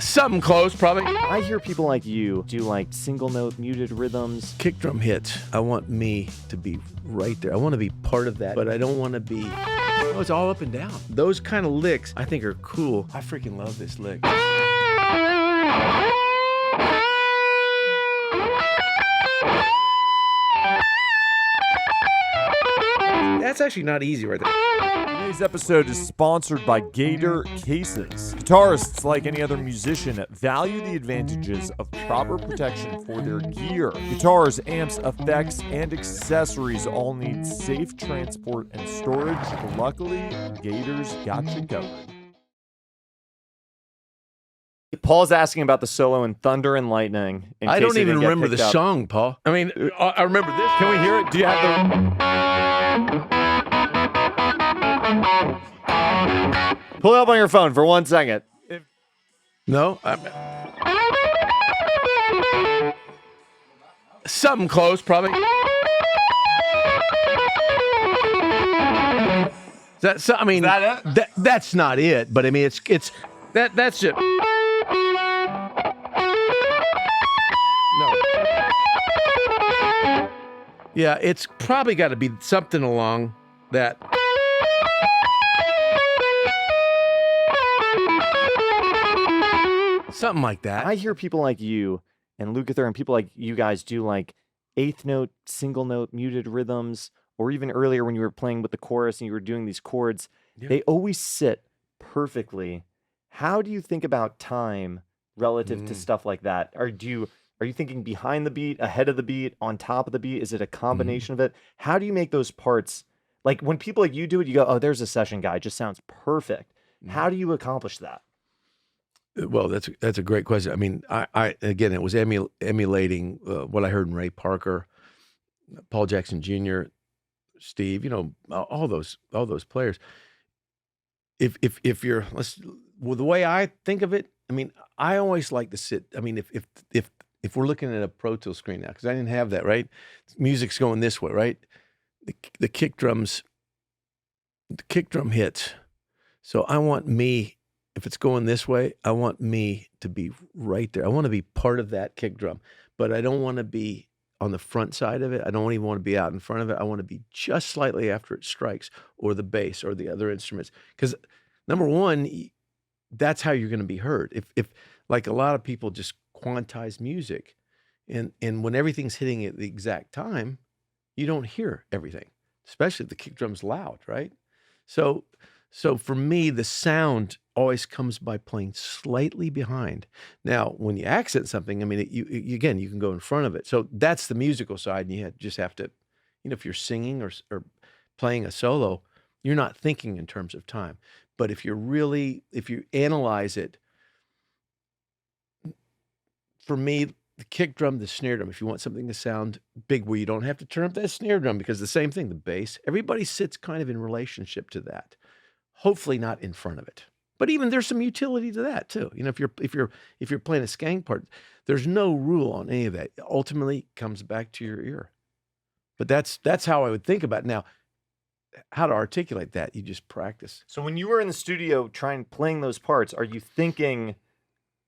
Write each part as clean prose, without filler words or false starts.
Something close, probably. I hear people like you do like single note muted rhythms. Kick drum hits. I want me to be right there. I want to be part of that, but I don't want to be... Oh, it's all up and down. Those kind of licks I think are cool. I freaking love this lick. That's actually not easy right there. Today's episode is sponsored by Gator Cases. Guitarists, like any other musician, value the advantages of proper protection for their gear. Guitars, amps, effects, and accessories all need safe transport and storage. Luckily, Gator's got you covered. Paul's asking about the solo in Thunder and Lightning. I don't even remember the song, Paul. I mean, I remember this. Can we hear it? Do you have the... Pull it up on your phone for 1 second. No? Something close, probably. That's it? That's not it, but I mean, that's just... No. Yeah, it's probably got to be something along that... Something like that. I hear people like you and Lukather and people like you guys do like eighth note, single note, muted rhythms, or even earlier when you were playing with the chorus and you were doing these chords, They always sit perfectly. How do you think about time relative to stuff like that? Are you thinking behind the beat, ahead of the beat, on top of the beat? Is it a combination of it? How do you make those parts? Like when people like you do it, you go, oh, there's a session guy. It just sounds perfect. How do you accomplish that? Well, that's a great question. I mean, I again, it was emulating what I heard in Ray Parker, Paul Jackson Jr., Steve. You know, all those players. If you're the way I think of it, I mean, I always like to sit. I mean, if we're looking at a Pro Tool screen now, because I didn't have that, right? Music's going this way, right? The kick drum hits. So I want me. If it's going this way, I want me to be right there. I want to be part of that kick drum, but I don't want to be on the front side of it. I don't even want to be out in front of it. I want to be just slightly after it strikes, or the bass or the other instruments. Because number one, that's how you're going to be heard. If like a lot of people just quantize music, and when everything's hitting at the exact time, you don't hear everything, especially if the kick drum's loud, right? So for me, the sound always comes by playing slightly behind. Now, when you accent something, I mean, you again, you can go in front of it. So that's the musical side, and you just have to, if you're singing or playing a solo, you're not thinking in terms of time. But if you analyze it, for me, the kick drum, the snare drum, if you want something to sound big where you don't have to turn up that snare drum, because the same thing, the bass, everybody sits kind of in relationship to that. Hopefully not in front of it. But even there's some utility to that too. If you're playing a skank part, there's no rule on any of that. It ultimately comes back to your ear. But that's how I would think about it. Now, how to articulate that, you just practice. So when you were in the studio playing those parts, are you thinking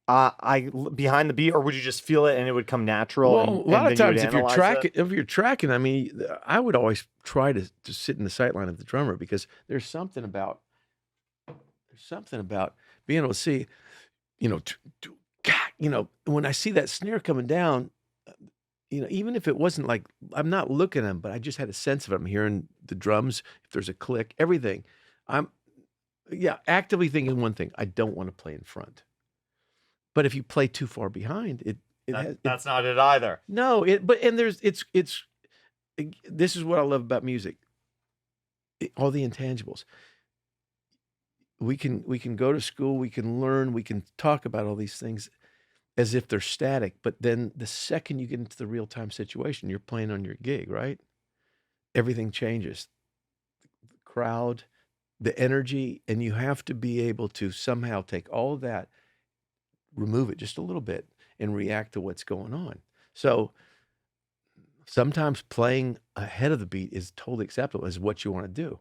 behind the beat, or would you just feel it and it would come natural? Well, a lot of times if you're tracking, I mean, I would always try to sit in the sight line of the drummer, because there's something about being able to see, when I see that snare coming down, even if it wasn't like, I'm not looking at them, but I just had a sense of it. I'm hearing the drums, if there's a click, everything. I'm actively thinking one thing: I don't want to play in front. But if you play too far behind, that's not it either. No, this is what I love about music. All the intangibles. We can go to school, we can learn, we can talk about all these things as if they're static, but then the second you get into the real-time situation, you're playing on your gig, right? Everything changes. The crowd, the energy, and you have to be able to somehow take all of that, remove it just a little bit, and react to what's going on. So sometimes playing ahead of the beat is totally acceptable, is what you want to do.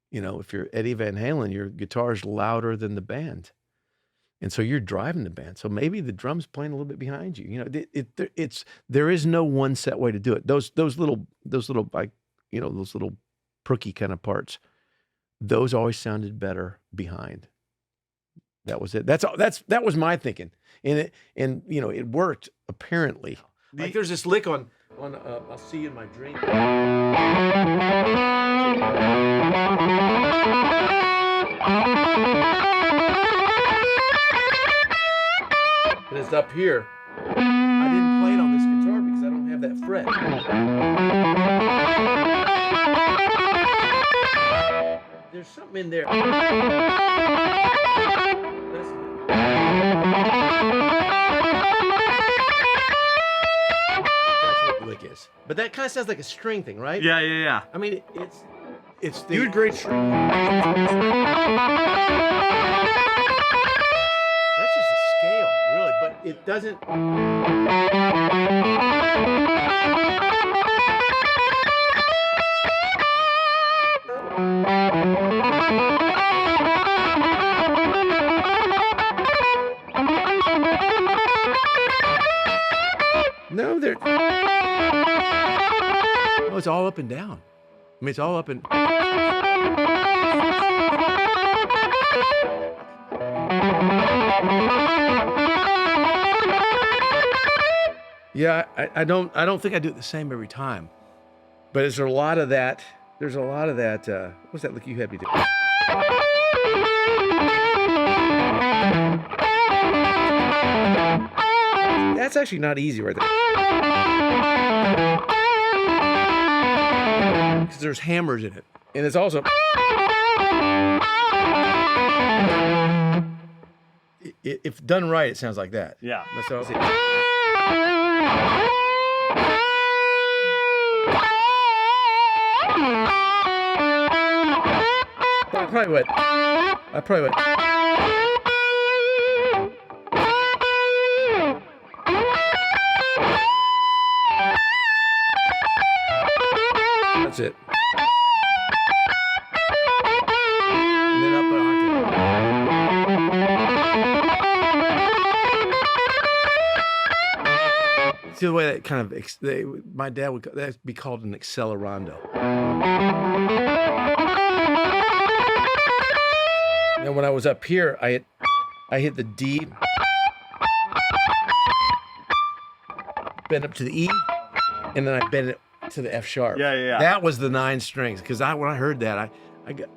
If you're Eddie Van Halen, your guitar's louder than the band. And so you're driving the band. So maybe the drum's playing a little bit behind you. You know, there is no one set way to do it. Those little like, you know, those little perky kind of parts, those always sounded better behind. That was it. That was my thinking. And you know, it worked apparently. Like there's this lick on I'll See You in My Dream. And it's up here. I didn't play it on this guitar because I don't have that fret. There's something in there. That's what the lick is. But that kind of sounds like a string thing, right? Yeah. I mean, it's the... You had great string. That's just a scale, really, but it doesn't... No, they're... Oh, it's all up and down. I mean, it's all up and... Yeah, I don't think I do it the same every time. But there's a lot of that. What's that look you had me do? That's actually not easy right there. Because there's hammers in it. And it's also... If done right, it sounds like that. Yeah. So, I probably would. That's it. And then up an octave. See the way that kind of, my dad would, that'd be called an accelerando. And when I was up here, I hit the D, bend up to the E, and then I bend it to the F sharp. Yeah. That was the 9 strings. Because when I heard that,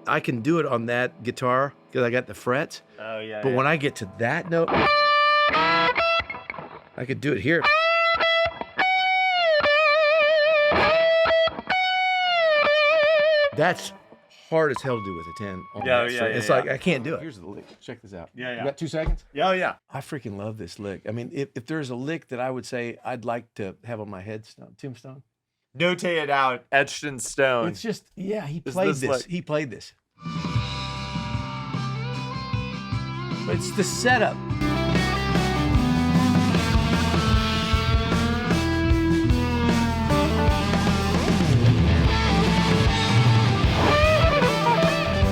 I can do it on that guitar because I got the frets. Oh yeah. But when I get to that note, I could do it here. That's hard as hell to do with a 10. On Yeah, that yeah, string. yeah, It's yeah. like, I can't do it. Here's the lick. Check this out. Yeah. You got 2 seconds? Yeah. I freaking love this lick. I mean, if there's a lick that I would say I'd like to have on my tombstone. Notate it out, etched in stone. It's just, yeah, he Is played this this. like- He played this. But it's the setup.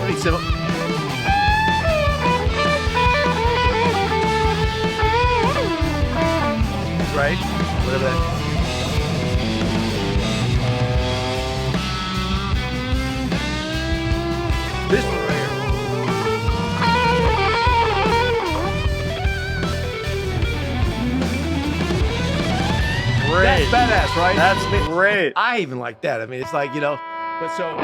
Pretty simple. Right? Whatever that. This one right here. Great. That's badass, right? That's great. I even like that. I mean, it's like, but so.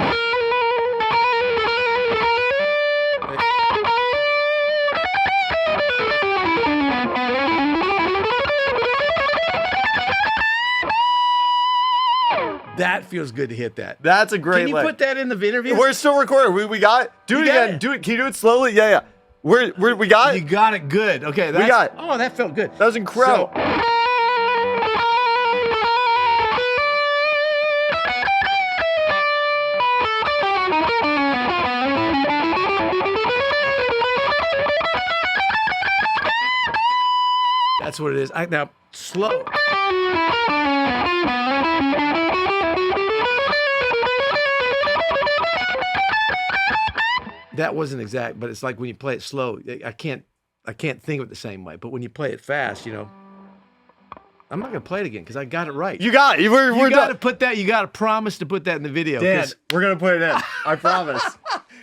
That feels good to hit that. That's a great Can you lick. put that in the interview? We're still recording. We got it. Do it You got again. it. Do it. Can you do it slowly? Yeah. We got You it. got it good. Okay. We got it. Oh, that felt good. That was incredible. That's what it is. Now, slow. That wasn't exact, but it's like when you play it slow, I can't I can't think of it the same way. But when you play it fast, I'm not gonna play it again because I got it right. You got it. We're You got to done. put that. You got to promise to put that in the video. Dan, 'cause we're gonna put it in. I promise.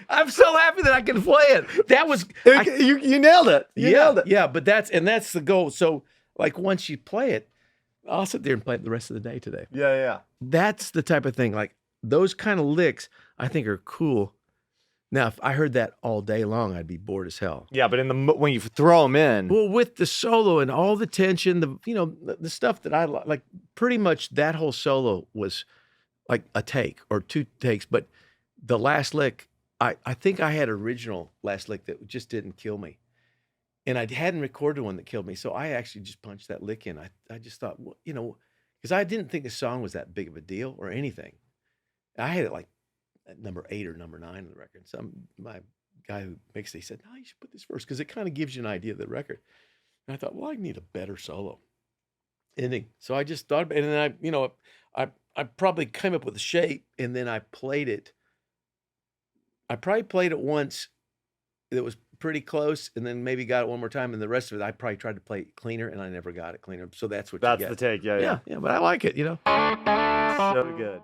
I'm so happy that I can play it. That was You nailed it. You nailed it. Yeah, but that's the goal. So like once you play it, I'll sit there and play it the rest of the day today. Yeah. That's the type of thing. Like those kind of licks, I think are cool. Now, if I heard that all day long, I'd be bored as hell. Yeah, but when you throw them in, Well, with the solo and all the tension, the stuff that I like, pretty much that whole solo was like a take or 2 takes. But the last lick, I think I had original last lick that just didn't kill me, and I hadn't recorded one that killed me. So I actually just punched that lick in. I just thought, well, because I didn't think the song was that big of a deal or anything. I had it like at number 8 or number 9 on the record. My guy who mixed it, he said, "No, you should put this first because it kind of gives you an idea of the record." And I thought, well, I need a better solo ending. So I just thought, and then I probably came up with a shape, and then I played it. I probably played it once. It was pretty close, and then maybe got it one more time, and the rest of it, I probably tried to play it cleaner, and I never got it cleaner. So that's what you that's get. the take. Yeah. Yeah, but I like it. So good.